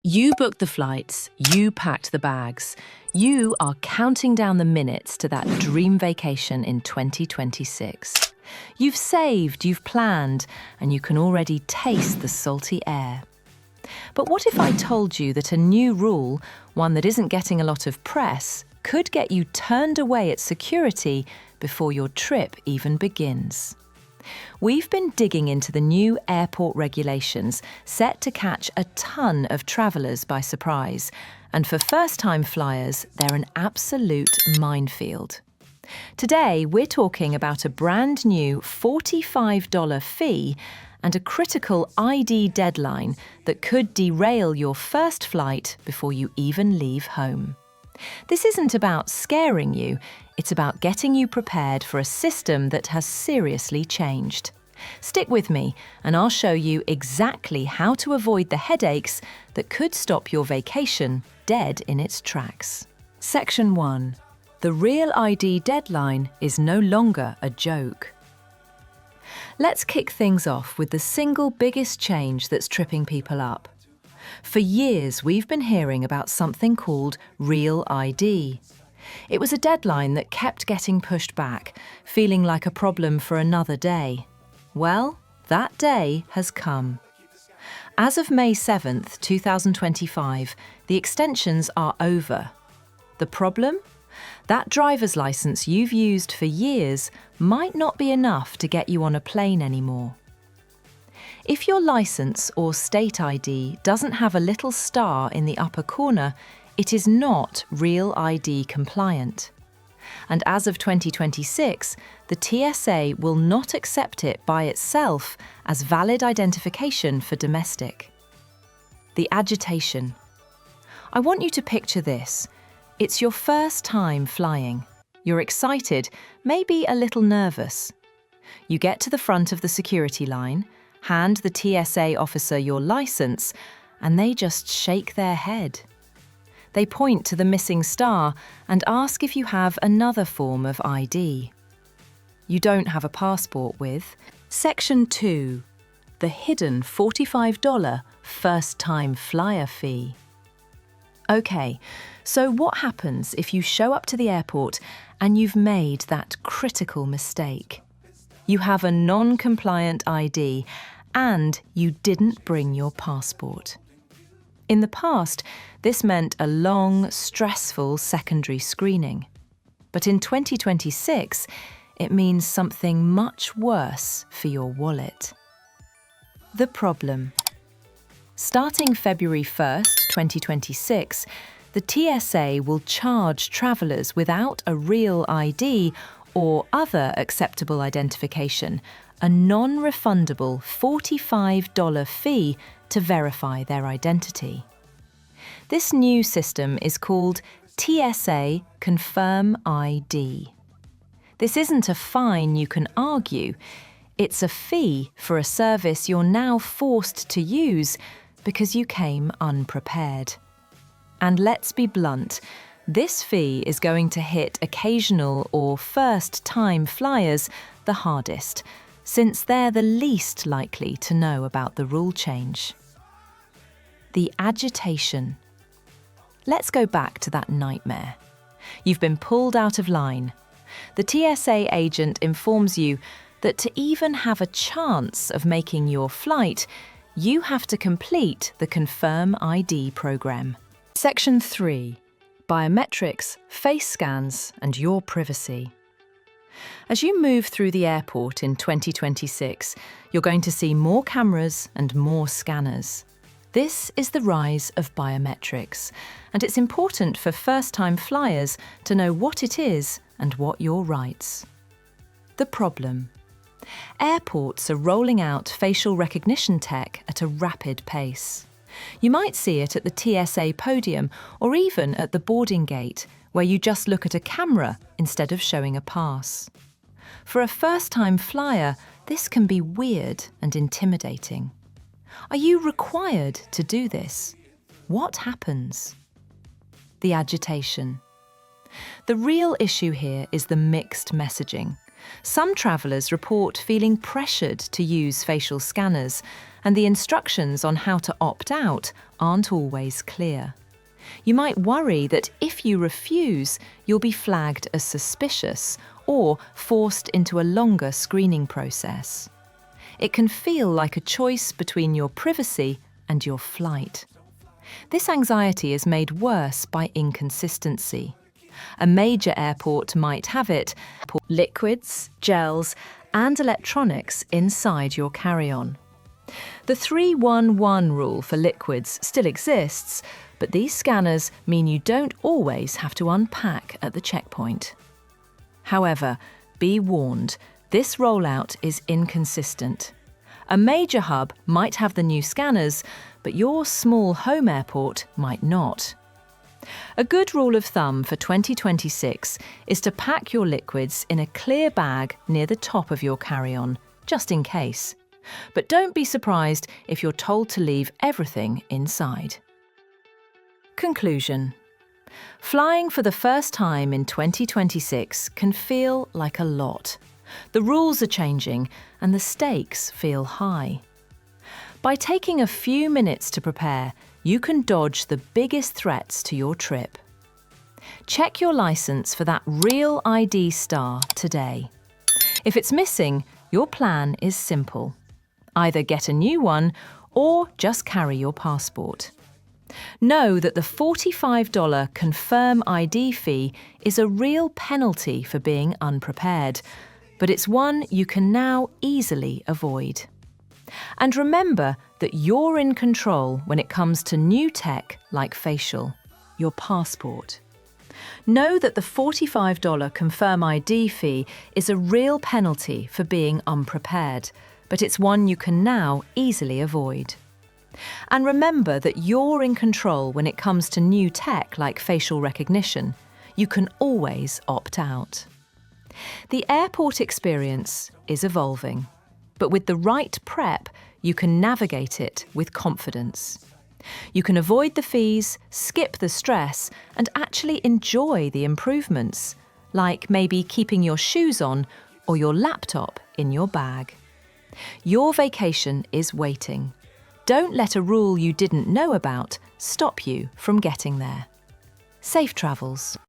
You booked the flights, you packed the bags. You are counting down the minutes to that dream vacation in 2026. You've saved, you've planned, and you can already taste the salty air. But what if I told you that a new rule, one that isn't getting a lot of press, could get you turned away at security before your trip even begins? We've been digging into the new airport regulations set to catch a ton of travellers by surprise, and for first-time flyers, they're an absolute minefield. Today, we're talking about a brand new $45 fee and a critical ID deadline that could derail your first flight before you even leave home. This isn't about scaring you, it's about getting you prepared for a system that has seriously changed. Stick with me and I'll show you exactly how to avoid the headaches that could stop your vacation dead in its tracks. Section 1. The Real ID deadline is no longer a joke. Let's kick things off with the single biggest change that's tripping people up. For years, we've been hearing about something called Real ID. It was a deadline that kept getting pushed back, feeling like a problem for another day. Well, that day has come. As of May 7th, 2025, the extensions are over. The problem? That driver's license you've used for years might not be enough to get you on a plane anymore. If your license or state ID doesn't have a little star in the upper corner, it is not Real ID compliant. And as of 2026, the TSA will not accept it by itself as valid identification for domestic. The agitation. I want you to picture this. It's your first time flying. You're excited, maybe a little nervous. You get to the front of the security line, hand the TSA officer your license, and they just shake their head. They point to the missing star and ask if you have another form of ID. You don't have a passport with. Section 2. The hidden $45 first-time flyer fee. Okay, so what happens if you show up to the airport and you've made that critical mistake? You have a non-compliant ID and you didn't bring your passport. In the past, this meant a long, stressful secondary screening. But in 2026, it means something much worse for your wallet. The problem. Starting February 1st, 2026, the TSA will charge travellers without a real ID or other acceptable identification a non-refundable $45 fee to verify their identity. This new system is called TSA Confirm ID. This isn't a fine you can argue. It's a fee for a service you're now forced to use because you came unprepared. And let's be blunt, this fee is going to hit occasional or first-time flyers the hardest, since they're the least likely to know about the rule change. The agitation. Let's go back to that nightmare. You've been pulled out of line. The TSA agent informs you that to even have a chance of making your flight, you have to complete the Confirm ID program. Section 3. Biometrics, face scans, and your privacy. As you move through the airport in 2026, you're going to see more cameras and more scanners. This is the rise of biometrics, and it's important for first-time flyers to know what it is and what your rights. The problem. Airports are rolling out facial recognition tech at a rapid pace. You might see it at the TSA podium or even at the boarding gate, where you just look at a camera instead of showing a pass. For a first-time flyer, this can be weird and intimidating. Are you required to do this? What happens? The agitation. The real issue here is the mixed messaging. Some travellers report feeling pressured to use facial scanners, and the instructions on how to opt out aren't always clear. You might worry that if you refuse, you'll be flagged as suspicious or forced into a longer screening process. It can feel like a choice between your privacy and your flight. This anxiety is made worse by inconsistency. A major airport might have it, liquids, gels, and electronics inside your carry-on. The 3-1-1 rule for liquids still exists, but these scanners mean you don't always have to unpack at the checkpoint. However, be warned, this rollout is inconsistent. A major hub might have the new scanners, but your small home airport might not. A good rule of thumb for 2026 is to pack your liquids in a clear bag near the top of your carry-on, just in case. But don't be surprised if you're told to leave everything inside. Conclusion. Flying for the first time in 2026 can feel like a lot. The rules are changing and the stakes feel high. By taking a few minutes to prepare, you can dodge the biggest threats to your trip. Check your license for that real ID star today. If it's missing, your plan is simple. Either get a new one or just carry your passport. Know that the $45 confirm ID fee is a real penalty for being unprepared, but it's one you can now easily avoid. And remember that you're in control when it comes to new tech like facial, your passport. Know that the $45 confirm ID fee is a real penalty for being unprepared, but it's one you can now easily avoid. And remember that you're in control when it comes to new tech like facial recognition. You can always opt out. The airport experience is evolving, but with the right prep, you can navigate it with confidence. You can avoid the fees, skip the stress, and actually enjoy the improvements, like maybe keeping your shoes on or your laptop in your bag. Your vacation is waiting. Don't let a rule you didn't know about stop you from getting there. Safe travels.